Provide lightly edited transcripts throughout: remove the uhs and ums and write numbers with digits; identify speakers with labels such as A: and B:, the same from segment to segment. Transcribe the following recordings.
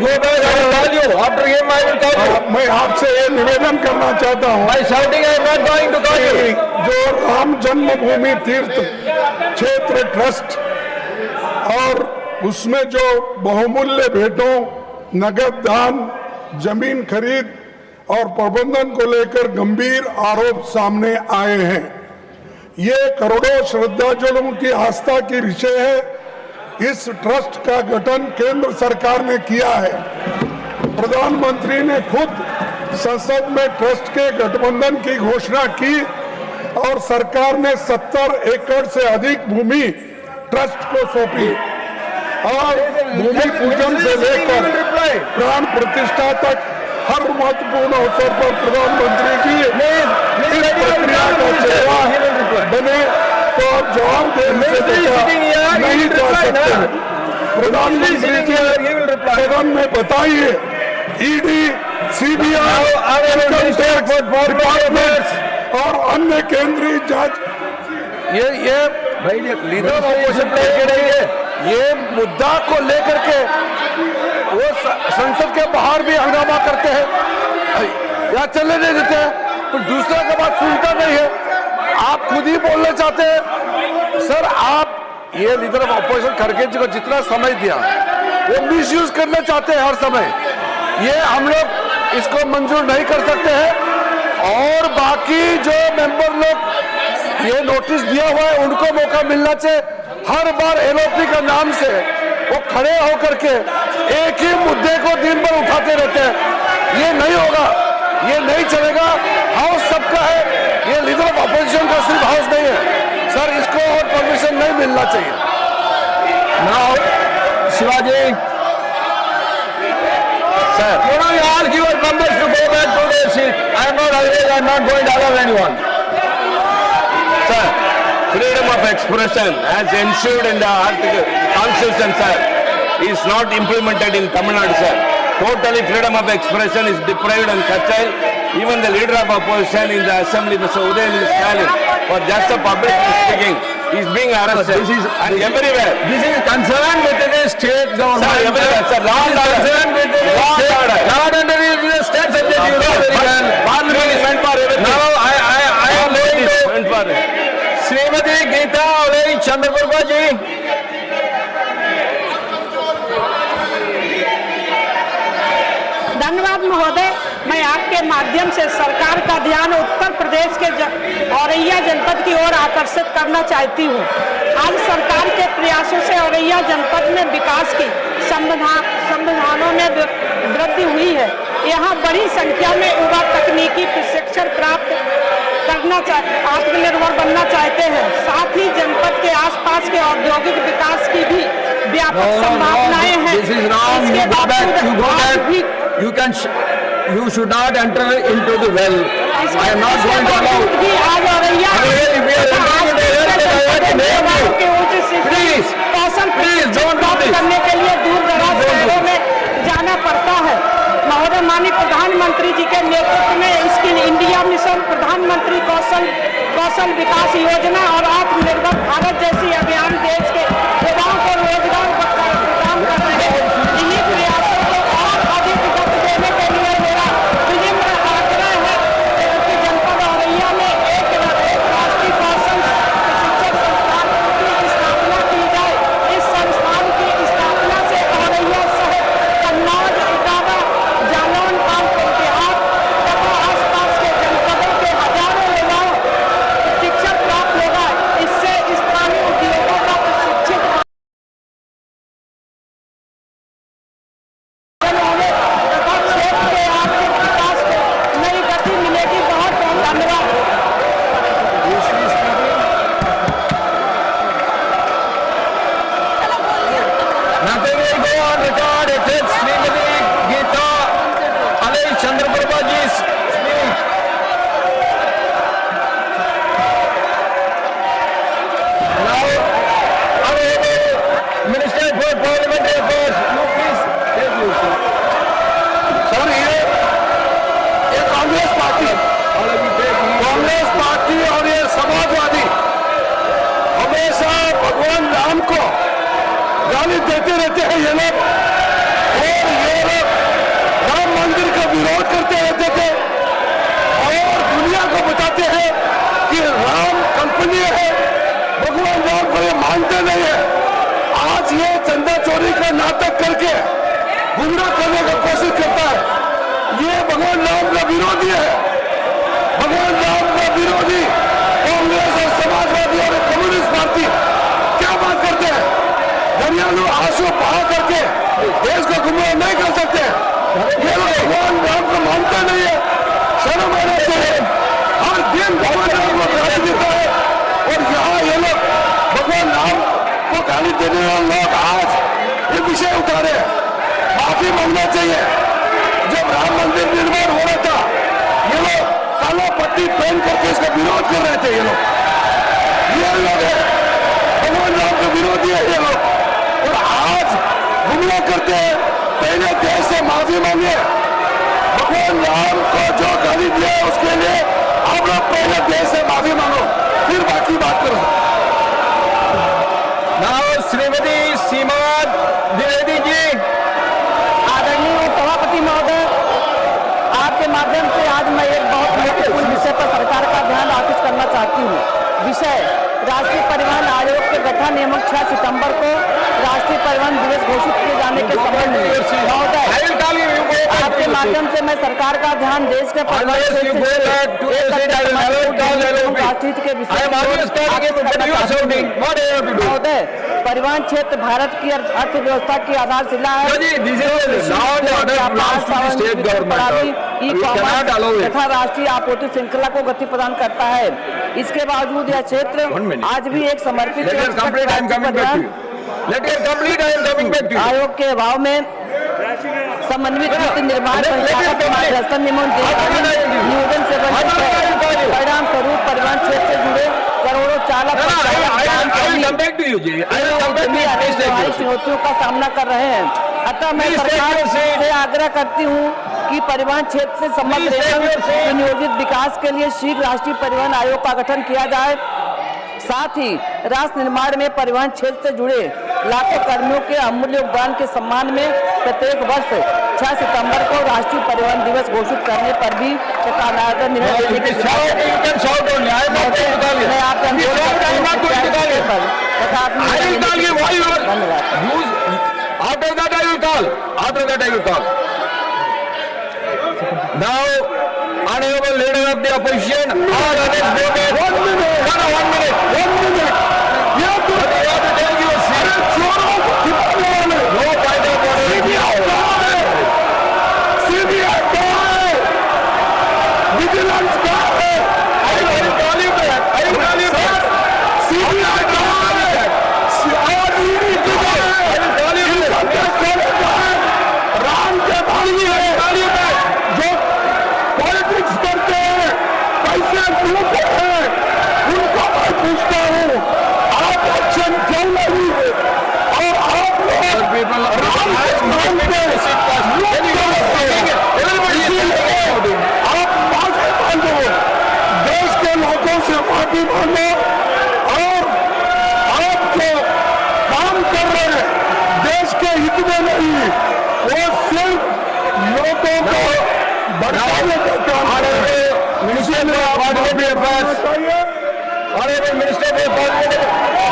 A: go back, I will call you. After him, I will call you.
B: मैं आपसे ये निवेदन करना चाहता हूँ,
A: By shouting, I am not going to call you.
B: जो राम जन्मभूमि तीर्थ क्षेत्र ट्रस्ट और उसमें जो बहुमूल्य भेंटों, नगद दान, जमीन खरीद और प्रबंधन को लेकर गंभीर आरोप सामने आए हैं। ये करोड़ों श्रद्धालुओं की आस्था की विषय है। इस ट्रस्ट का गठन केंद्र सरकार ने किया है। प्रधानमंत्री ने खुद संसद में ट्रस्ट के गठबंधन की घोषणा की और सरकार ने 70 एकड़ से अधिक भूमि ट्रस्ट को सौंपी और भूमि पूजन से लेकर प्राण प्रतिष्ठा तक हर महत्वपूर्ण अवसर पर प्रधानमंत्री की इस प्रक्रिया का चेहरा बने तो आप जवाब देने से बचा नहीं जा सकते। प्रधानमंत्री जी सदन में बताइए, ईडी, सीबीआई, और अन्य केंद्रीय जांच
A: ये भाई लीडर ऑफ ऑपोजिशन ये मुद्दा को लेकर के वो संसद के बाहर भी हंगामा करते हैं या चलने नहीं देते हैं, तो दूसरा का बात सुनता नहीं है। आप खुद ही बोलना चाहते हैं सर, आप ये लीडर ऑफ ऑपोजिशन खड़गे जी को जितना समय दिया वो मिसयूज करना चाहते हैं हर समय। ये हम लोग इसको मंजूर नहीं कर सकते हैं और बाकी जो मेंबर लोग ये नोटिस दिया हुआ है उनको मौका मिलना चाहिए। हर बार एलओपी का नाम से वो खड़े होकर के एक ही मुद्दे को दिन भर उठाते रहते हैं। ये नहीं होगा, ये नहीं चलेगा। हाउस सबका है, ये लीडर ऑफ ऑपोजिशन का सिर्फ हाउस नहीं है सर, इसको और परमिशन नहीं मिलना चाहिए। Now Shivaji sir, you know, you ask your members to go back to their seat. I am not always, I am not going to allow anyone.
C: Sir, freedom of expression as ensured in the Constitution, sir, is not implemented in Tamil Nadu, sir. Totally freedom of expression is deprived and curtailed. Even the leader of opposition in the assembly, Mr. Udayanithi Stalin, for just a public speaking, is being arrested. And everywhere.
A: This is concerned with the state government.
C: Sir, everywhere, sir. Law and order.
A: Concerned with the
C: Law and order.
A: Law and order is the state subject. You know very well.
C: Parliament is meant for everything.
A: Now I am going to
C: Meant for it.
A: Shrimati Geeta अवलेई चंद्रप्रभा जी।
D: धन्यवाद महोदय। मैं आपके माध्यम से सरकार का ध्यान उत्तर प्रदेश के औरैया जनपद की ओर आकर्षित करना चाहती हूँ। आज सरकार के प्रयासों से औरैया जनपद में विकास की संभावनाओं में वृद्धि हुई है। यहाँ बड़ी संख्या में युवा तकनीकी प्रशिक्षण प्राप्त करना आत्मनिर्भर बनना चाहते हैं। साथ ही जनपद के आसपास के औद्योगिक विकास की भी व्यापक संभावनाएं हैं। इसके बावजूद
A: You should not enter into the well. I am not going to allow. Please don't do this.
D: करने के लिए दूर दराज शहरों में जाना पड़ता है। महोदय, माननीय प्रधानमंत्री जी के नेतृत्व में स्किल इंडिया मिशन, प्रधानमंत्री कौशल विकास योजना और आत्मनिर्भर भारत जैसी अभियान देश के युवाओं को रोजगार प्रदान कर रहे हैं। इन्हीं प्रयासों को और अधिक गति देने के लिए मेरा विनम्र आग्रह है कि जनपद औरैया में एक राष्ट्रीय कौशल प्रशिक्षण संस्थान की स्थापना की जाए। इस संस्थान की स्थापना से औरैया सहित कन्नौज, इटावा, जालौन, कानपुर देहात तथा आसपास के जनपदों के हजारों युवाओं शिक्षा प्राप्त होगा। इससे स्थानीय उद्योगों का प्रशिक्षित होने तथा क्षेत्र के आर्थिक विकास को नई गति मिलेगी। बहुत बहुत धन्यवाद।
A: Nothing will go on record except Srimati Geeta Alai Chandraprabha ji's speech. Now, Honorable Minister for Parliamentary Affairs, you please take your seat. Sir, ये कांग्रेस पार्टी और ये समाजवादी हमेशा भगवान राम को गाली देते रहते हैं ये लोग, और ये लोग मानते नहीं है। आज ये चंदा चोरी का नाटक करके गुमराह करने की कोशिश करता है। ये भगवान राम का विरोधी है। भगवान राम का विरोधी कांग्रेस और समाजवादी और कम्युनिस्ट पार्टी क्या बात करते हैं? घरियालू आंसू बहा करके देश को गुमराह नहीं कर सकते। ये लोग भगवान राम को मानते नहीं है। शर्म आना चाहिए। हर दिन भगवान राम को गाली देता है और यहाँ ये लोग भगवान राम को गाली देने वाले लोग आज ये विषय उठारे। माफी मांगना चाहिए। जब राम मंदिर निर्माण हो रहा था ये लोग काला पट्टी पहन करके इसका विरोध कर रहे थे। ये लोग है भगवान राम के विरोधी है ये लोग। और आज गुमराह करते हैं। पहले देश से माफी मांगे। भगवान राम को जो गाली दिया उसके लिए आप लोग पहले देश से माफी मांगो, फिर बाकी बात करो।
C: Now श्रीमती सीमा द्विवेदी जी।
D: आदरणीय सभापति महोदय, आपके माध्यम से आज मैं एक बहुत महत्वपूर्ण विषय पर सरकार का ध्यान आकृष्ट करना चाहती हूँ। विषय राष्ट्रीय परिवहन आयोग के गठन एवं 6 सितंबर को राष्ट्रीय परिवहन दिवस घोषित किए जाने के संबंध में महोदय आपके माध्यम से मैं सरकार का ध्यान देश के परिवहन क्षेत्र के विषय महोदय, परिवहन क्षेत्र भारत की अर्थव्यवस्था की आधारशिला है। तथा राष्ट्रीय आपूर्ति श्रृंखला को गति प्रदान करता है। इसके बावजूद यह क्षेत्र आज भी एक समर्पित आयोग के अभाव में समन्वित नीति निर्माण नियोजन से वंचित है। परिणाम स्वरूप परिवहन क्षेत्र से जुड़े करोड़ों चालक चुनौतियों का सामना कर रहे हैं। अतः मैं सरकार से आग्रह करती हूँ कि परिवहन क्षेत्र से समग्र सुनियोजित विकास के लिए शीघ्र राष्ट्रीय परिवहन आयोग का गठन किया जाए। साथ ही राष्ट्र निर्माण में परिवहन क्षेत्र से जुड़े लाखों कर्मियों के अमूल्य योगदान के सम्मान में प्रत्येक वर्ष 6 सितंबर को राष्ट्रीय परिवहन दिवस घोषित करने पर भी निर्णय लेने की
C: Now, honorable leader of the opposition, all others voted. 1 minute. You have to tell you a serious no point of
A: CBI vigilance I will call you back. CBI Ram के भाई है जो पॉलिटिक्स करते हैं, पैसे लूटते हैं, उनको मैं पूछता हूँ आप एक्शन क्यों नहीं है? और आप लोग राम के नाम पे आप माफी मांगो, देश के लोगों से माफी मांगो और आप जो काम कर रहे हैं देश के हित में नहीं, वो सिर्फ लोगों को बढ़ाने का काम है।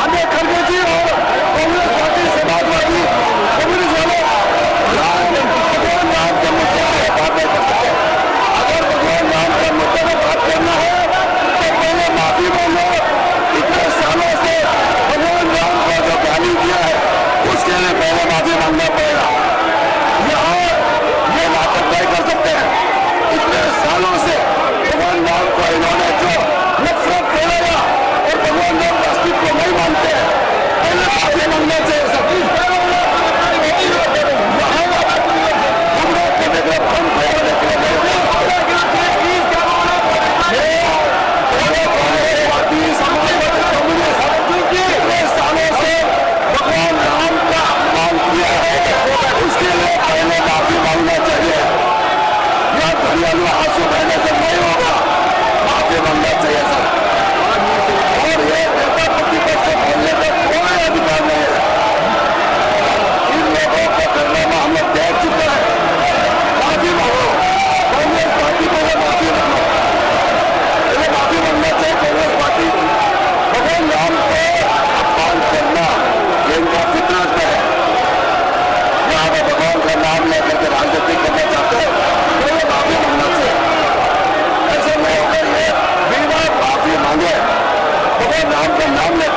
A: आगे खड़गे जी और कांग्रेस पार्टी समाजवादी कम्युनिस्ट वाले भगवान राम के मुद्दे पर बात नहीं कर सकते। अगर भगवान राम के मुद्दे पर बात करना है तो पहले माफी मांगो। इतने सालों से भगवान राम को जो गाली दिया है उसके लिए पहले माफी मांगना पड़ेगा। यहाँ ये नाटक नहीं कर सकते हैं। इतने सालों से भगवान राम को इन्होंने जो नफरत फैलाया और भगवान राम का अस्तित्व नहीं मानते हैं, राम का नाम ले